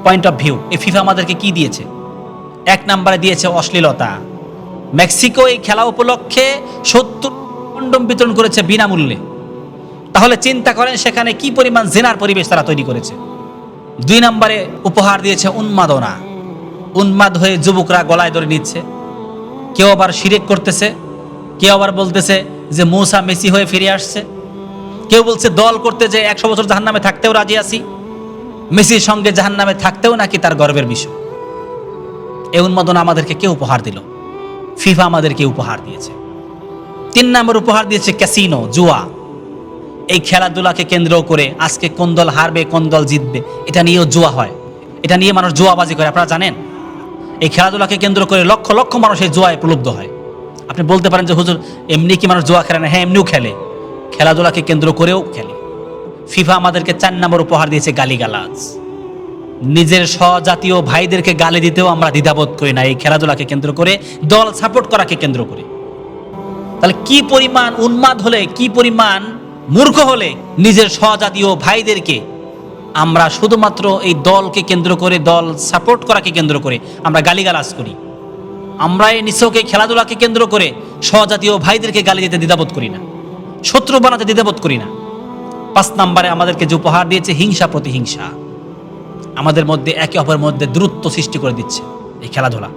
Point of view এই FIFA আমাদেরকে কি দিয়েছে? এক নম্বরে দিয়েছে অশ্লীলতা। মেক্সিকো এই খেলা উপলক্ষে 70 কন্ডম বিতরণ করেছে বিনামূল্যে। তাহলে চিন্তা করেন সেখানে কি পরিমাণ জিনার পরিবেশ তারা তৈরি করেছে। 2 নম্বরে উপহার দিয়েছে উন্মাদনা। উন্মাদ হয়ে যুবকরা গলায় ধরে নিচ্ছে, কেউ আবার শিরক করতেছে, কেউ আবার বলতেছে যে মূসা মেসি হয়ে ফিরে আসছে, কেউ বলছে দল করতে যে 100 বছর জাহান্নামে থাকতেও রাজি আছি, মেসির সঙ্গে জাহান্নামে থাকতেও নাকি তার গর্বের বিষয়। এই উন্মাদনা আমাদেরকে কে উপহার দিল? ফিফা আমাদেরকে উপহার দিয়েছে। 3 নম্বর উপহার দিয়েছে ক্যাসিনো, জুয়া। এই খেলাধুলাকে কেন্দ্র করে আজকে কোন দল হারবে কোন দল জিতবে এটা নিয়েও জুয়া হয়, এটা নিয়ে মানুষ জুয়াবাজি করে। আপনারা জানেন এই খেলাধুলাকে কেন্দ্র করে লক্ষ লক্ষ মানুষ এই জুয়ায় প্রলুব্ধ হয়। আপনি বলতে পারেন যে হুজুর এমনি কি মানুষ জুয়া খেলে না? হ্যাঁ, এমনিও খেলে, খেলাধুলাকে কেন্দ্র করেও খেলে। ফিফা আমাদেরকে 4 নম্বর উপহার দিয়েছে গালিগালাজ। নিজের স্বজাতীয় ভাইদেরকে গালি দিতেও আমরা দ্বিধাবোধ করি না এই খেলাধুলাকে কেন্দ্র করে, দল সাপোর্ট করাকে কেন্দ্র করে। তাহলে কি পরিমাণ উন্মাদ হলে, কি পরিমাণ মূর্খ হলে নিজের স্বজাতীয় ভাইদেরকে আমরা শুধুমাত্র এই দলকে কেন্দ্র করে, দল সাপোর্ট করাকে কেন্দ্র করে আমরা গালিগালাজ করি। আমরা এই নিছকে খেলাধুলাকে কেন্দ্র করে স্বজাতীয় ভাইদেরকে গালি দিতে দ্বিধাবোধ করি না, শত্রু বানাতে দ্বিধাবোধ করি না। 5 নম্বরে আমাদেরকে যে উপহার দিয়েছে হিংসা প্রতিহিংসা। আমাদের মধ্যে একে অপরের মধ্যে দূরত্ব সৃষ্টি করে দিচ্ছে এই খেলাধুলা।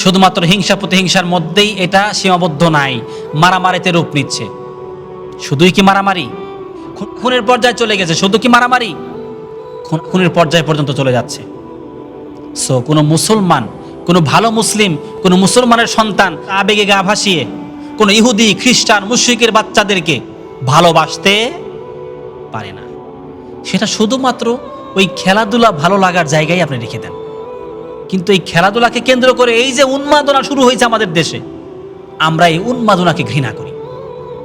শুধুমাত্র হিংসা প্রতিহিংসার মধ্যেই এটা সীমাবদ্ধ নাই, মারামারিতে রূপ নিচ্ছে। শুধুই কি মারামারি? খুনের পর্যায়ে চলে গেছে। শুধু কি মারামারি? খুনের পর্যায়ে পর্যন্ত চলে যাচ্ছে। সো কোনো মুসলমান, কোনো ভালো মুসলিম, কোনো মুসলমানের সন্তান আবেগে গা ভাসিয়ে কোনো ইহুদি খ্রিস্টান মুশরিকের বাচ্চাদেরকে ভালোবাসতে পারে না। সেটা শুধুমাত্র ওই খেলাধুলা ভালো লাগার জায়গায় আপনি রেখে দেন। কিন্তু এই খেলাধুলাকে কেন্দ্র করে এই যে উন্মাদনা শুরু হয়েছে আমাদের দেশে, আমরা এই উন্মাদনাকে ঘৃণা করি।